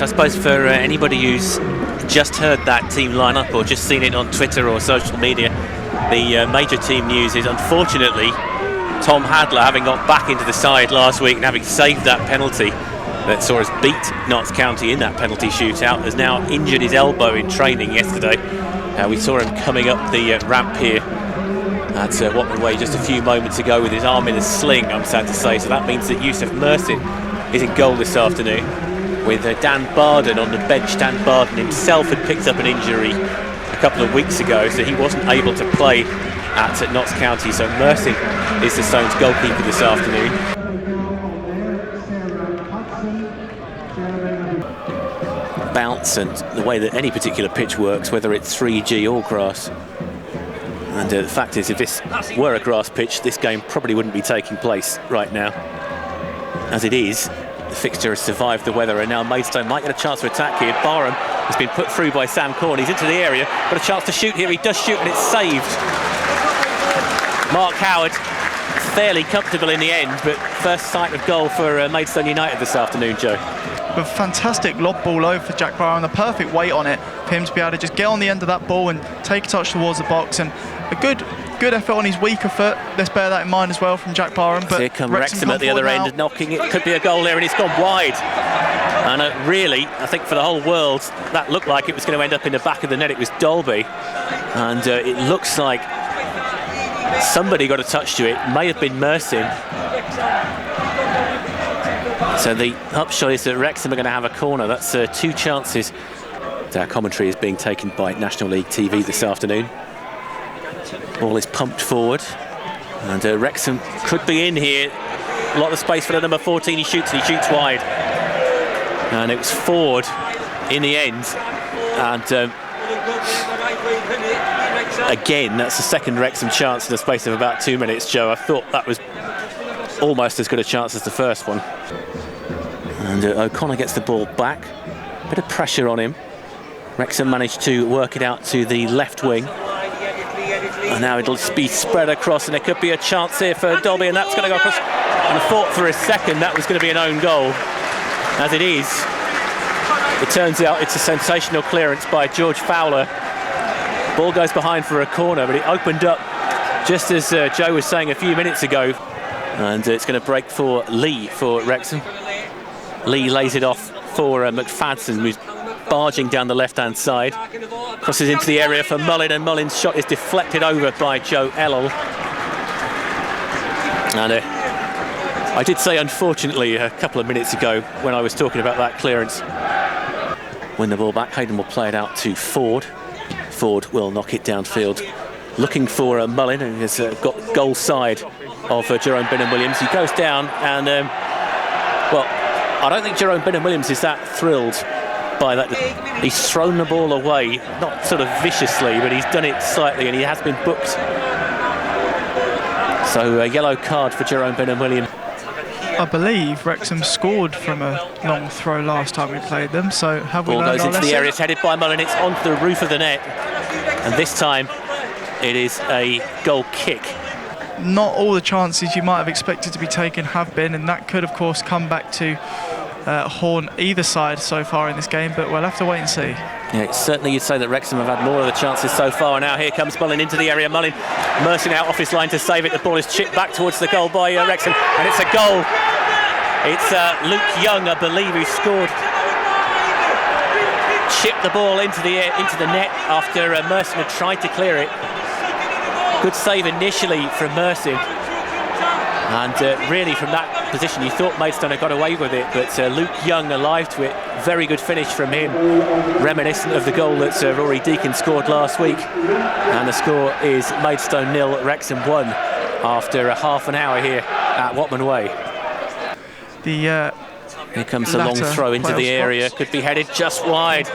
I suppose for anybody who's just heard that team lineup or just seen it on Twitter or social media, the major team news is, unfortunately, Tom Hadler, having got back into the side last week and having saved that penalty that saw us beat Notts County in that penalty shootout, has now injured his elbow in training yesterday. We saw him coming up the ramp here at Watman Way just a few moments ago with his arm in a sling, I'm sad to say. So that means that Yusuf Mersin is in goal this afternoon, with Dan Barden on the bench. Dan Barden himself had picked up an injury a couple of weeks ago, so he wasn't able to play at Notts County. So Mersin is the Stones goalkeeper this afternoon. Bounce and the way that any particular pitch works, whether it's 3G or grass. And the fact is, if this were a grass pitch, this game probably wouldn't be taking place right now. As it is, the fixture has survived the weather, and now Maidstone might get a chance to attack here. Barham has been put through by Sam Corn. He's into the area, got a chance to shoot here. He does shoot, and it's saved. Mark Howard fairly comfortable in the end, but first sight of goal for Maidstone United this afternoon, Joe. A fantastic lob ball over for Jack Barham, the perfect weight on it for him to be able to just get on the end of that ball and take a touch towards the box, and a good effort on his weaker foot. Let's bear that in mind as well from Jack Barham. But here come Wrexham at the other end, knocking. It could be a goal there, and it's gone wide. And really, I think for the whole world, that looked like it was going to end up in the back of the net. It was Dolby, and it looks like somebody got a touch to it. May have been Mersin. So the upshot is that Wrexham are going to have a corner. That's 2 chances. Our commentary is being taken by National League TV this afternoon. Ball is pumped forward, and Wrexham could be in here. A lot of space for the number 14. He shoots wide, and it was Ford in the end. And again, that's the second Wrexham chance in the space of about 2 minutes, Joe. I thought that was almost as good a chance as the first one. And O'Connor gets the ball back. Bit of pressure on him. Wrexham managed to work it out to the left wing. And now it'll be spread across, and there could be a chance here for Dolby, and that's going to go across. And I thought for a second that was going to be an own goal. As it is, it turns out it's a sensational clearance by George Fowler. Ball goes behind for a corner, but it opened up just as Joe was saying a few minutes ago. And it's going to break for Lee for Wrexham. Lee lays it off for McFadden, who's barging down the left-hand side. Crosses into the area for Mullin, and Mullin's shot is deflected over by Joe Ellel. And I did say, unfortunately, a couple of minutes ago when I was talking about that clearance. Win the ball back, Hayden will play it out to Ford. Ford will knock it downfield, looking for Mullin, who has got goal side of Jerome Benham-Williams. He goes down, and well, I don't think Jerome Benham-Williams is that thrilled by that. He's thrown the ball away, not sort of viciously, but he's done it slightly, and he has been booked. So a yellow card for Jerome Benham-Williams. I believe Wrexham scored from a long throw last time we played them, so have we learned our lesson? Ball goes into the area, it's headed by Mullin, it's onto the roof of the net, and this time it is a goal kick. Not all the chances you might have expected to be taken have been, and that could of course come back to haunt either side so far in this game, but we'll have to wait and see. Yeah, certainly you'd say that Wrexham have had more of the chances so far. Now here comes Mullin into the area. Mullin Mersin out off his line to save it. The ball is chipped back towards the goal by Wrexham, and it's a goal. It's Luke Young, I believe, who scored. Chipped the ball into the net after Mersin had tried to clear it. Good save initially from Mersin, and really from that position you thought Maidstone had got away with it, but Luke Young alive to it. Very good finish from him, reminiscent of the goal that Rory Deacon scored last week. And the score is Maidstone 0, Wrexham 1 after a half an hour here at Watman Way. Here comes a long throw into the area, could be headed just wide.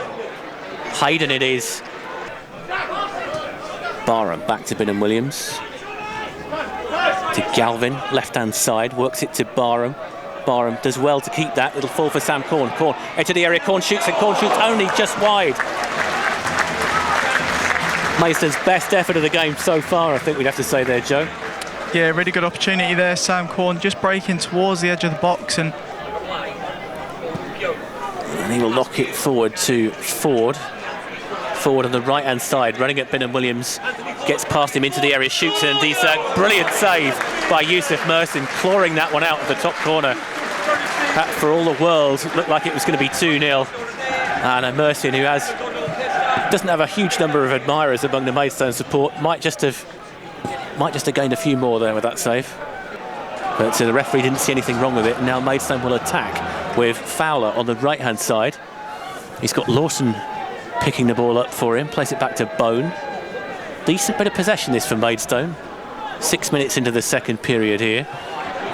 Hayden it is. Barham back to Benham-Williams. To Galvin, left-hand side, works it to Barham. Barham does well to keep that. It'll fall for Sam Corn. Corn into the area, Corn shoots, and Corn shoots only just wide. Maidstone's best effort of the game so far, I think we'd have to say there, Joe. Yeah, really good opportunity there. Sam Corn just breaking towards the edge of the box, and And he will lock it forward to Ford. Ford on the right-hand side, running at Ben Williams. Gets past him into the area, shoots, and he's a brilliant save by Yusuf Mersin, clawing that one out of the top corner. That, for all the world, looked like it was going to be 2-0. And Mersin, who doesn't have a huge number of admirers among the Maidstone support, might just have gained a few more there with that save. But the referee didn't see anything wrong with it, and now Maidstone will attack with Fowler on the right-hand side. He's got Lawson picking the ball up for him, place it back to Bone. Decent bit of possession this for Maidstone. 6 minutes into the second period here.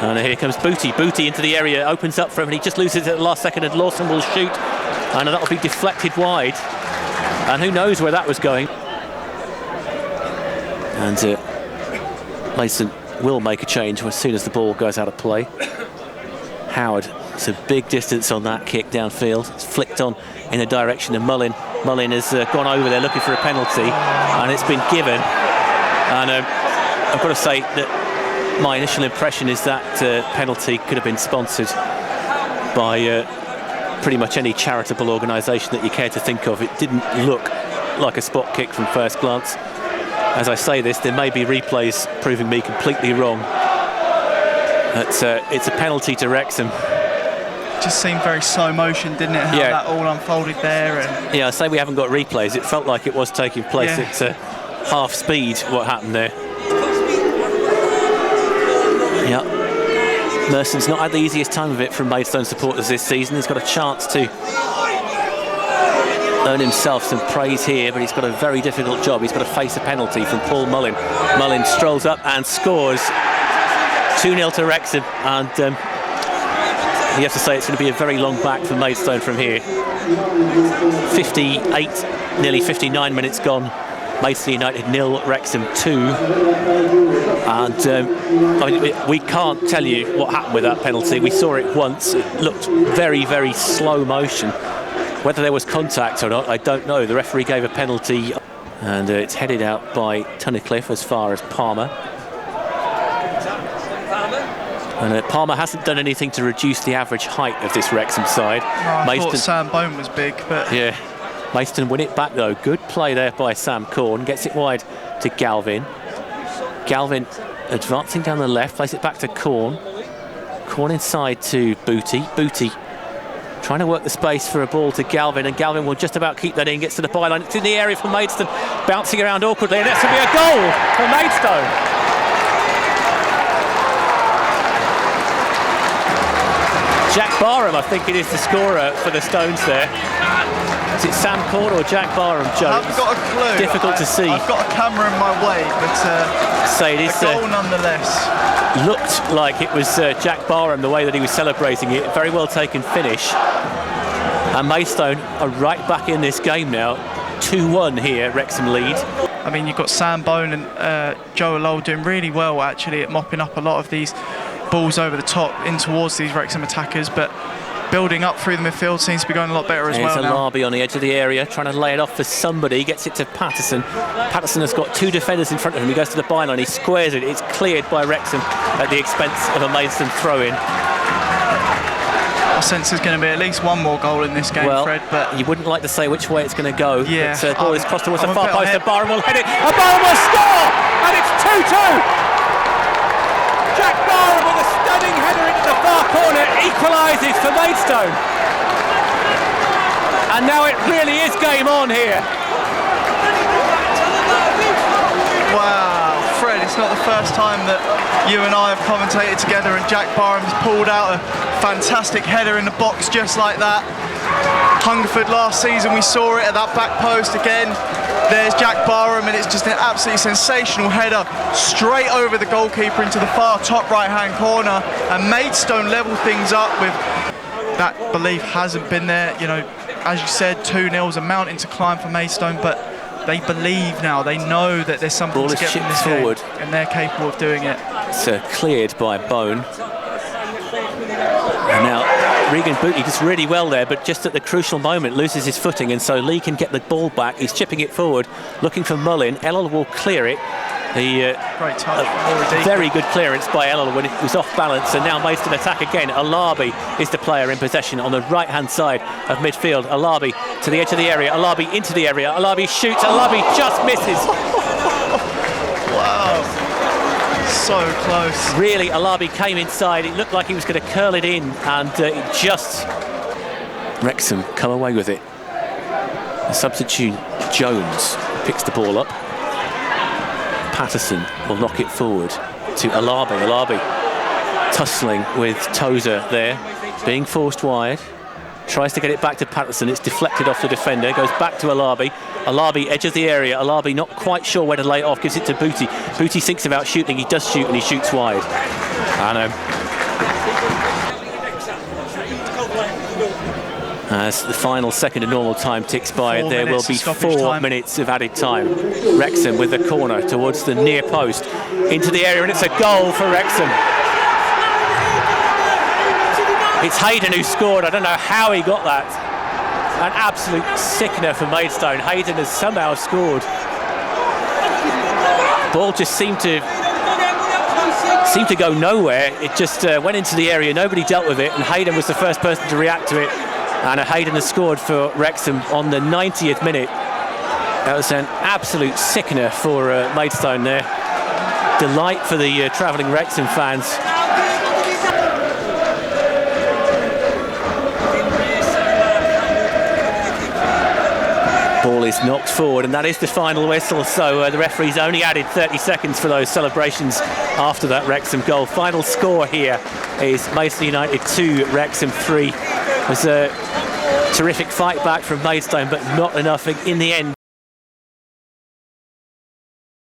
And here comes Booty. Booty into the area, opens up for him, and he just loses it at the last second, and Lawson will shoot. And that will be deflected wide. And who knows where that was going. And Maidstone will make a change as soon as the ball goes out of play. Howard, it's a big distance on that kick downfield. It's flicked on in the direction of Mullin. Mullin has gone over there looking for a penalty, and it's been given. And I've got to say that my initial impression is that penalty could have been sponsored by pretty much any charitable organisation that you care to think of. It didn't look like a spot kick from first glance. As I say this, there may be replays proving me completely wrong. It's a penalty to Wrexham. Just seemed very slow motion, didn't it? How that all unfolded there. And yeah, I say we haven't got replays. It felt like it was taking place at half speed, what happened there. Yeah. Mersin's not had the easiest time of it from Maidstone supporters this season. He's got a chance to earn himself some praise here, but he's got a very difficult job. He's got to face a penalty from Paul Mullin. Mullin strolls up and scores. 2-0 to Wrexham, and you have to say it's going to be a very long back for Maidstone from here. 58, nearly 59 minutes gone. Maidstone United 0, Wrexham 2. And I mean, we can't tell you what happened with that penalty. We saw it once. It looked very, very slow motion. Whether there was contact or not, I don't know. The referee gave a penalty, and it's headed out by Tunnicliffe as far as Palmer. And Palmer hasn't done anything to reduce the average height of this Wrexham side. No, I thought Sam Bone was big, but yeah, Maidstone win it back though. Good play there by Sam Corn. Gets it wide to Galvin. Galvin advancing down the left, plays it back to Corn. Corn inside to Booty. Booty trying to work the space for a ball to Galvin, and Galvin will just about keep that in. Gets to the byline. It's in the area for Maidstone, bouncing around awkwardly, and that's going to be a goal for Maidstone. Jack Barham, I think it is the scorer for the Stones there. Is it Sam Corn or Jack Barham, Joe? I haven't got a clue. Difficult to see. I've got a camera in my way, but it is a goal nonetheless. Looked like it was Jack Barham, the way that he was celebrating it. Very well taken finish. And Maidstone are right back in this game now. 2-1 here, Wrexham lead. I mean, you've got Sam Bone and Joe Lowell doing really well, actually, at mopping up a lot of these balls over the top in towards these Wrexham attackers, but building up through the midfield seems to be going a lot better as well now. There's Alarby on the edge of the area, trying to lay it off for somebody. He gets it to Patterson. Patterson has got two defenders in front of him. He goes to the byline, he squares it. It's cleared by Wrexham at the expense of a Maidstone throw-in. I sense there's going to be at least one more goal in this game, Fred, but you wouldn't like to say which way it's going to go. Yeah. But ball is crossed towards the far post, and Barham will hit it, and Barham will score! And it's 2-2! Jack Barham with a stunning header into the far corner equalises for Maidstone. And now it really is game on here. Wow, Fred, it's not the first time that you and I have commentated together and Jack Barham has pulled out a fantastic header in the box just like that. Hungerford last season, we saw it at that back post again. There's Jack Barham, and it's just an absolutely sensational header straight over the goalkeeper into the far top right-hand corner, and Maidstone level things up with that belief hasn't been there. You know, as you said, 2-0 is a mountain to climb for Maidstone, but they believe now. They know that there's something to get from this forward, and they're capable of doing it. It's cleared by Bone. And now Regan Booty does really well there, but just at the crucial moment loses his footing, and so Lee can get the ball back. He's chipping it forward, looking for Mullin. Ellel will clear it, Great touch. Very good clearance by Ellel when it was off balance, and now Maidstone attack again. Alabi is the player in possession on the right-hand side of midfield. Alabi to the edge of the area. Alabi into the area. Alabi shoots. Alabi just misses. Wow. So close. Really, Alabi came inside. It looked like he was going to curl it in, and it just... Wrexham come away with it. The substitute Jones picks the ball up. Patterson will knock it forward to Alabi. Alabi tussling with Tozer there, being forced wide. Tries to get it back to Patterson. It's deflected off the defender. Goes back to Alabi. Alabi, edge of the area. Alabi not quite sure where to lay it off. Gives it to Booty. Booty thinks about shooting. He does shoot, and he shoots wide. As the final second of normal time ticks by, there will be 4 minutes of added time. Wrexham with the corner towards the near post. Into the area, and it's a goal for Wrexham. It's Hayden who scored. I don't know how he got that. An absolute sickener for Maidstone. Hayden has somehow scored. The ball just seemed to go nowhere. It just went into the area. Nobody dealt with it, and Hayden was the first person to react to it. And Hayden has scored for Wrexham on the 90th minute. That was an absolute sickener for Maidstone there. Delight for the travelling Wrexham fans. Ball is knocked forward, and that is the final whistle. So the referee's only added 30 seconds for those celebrations after that Wrexham goal. Final score here is Maidstone United 2, Wrexham 3. It was a terrific fight back from Maidstone, but not enough in the end.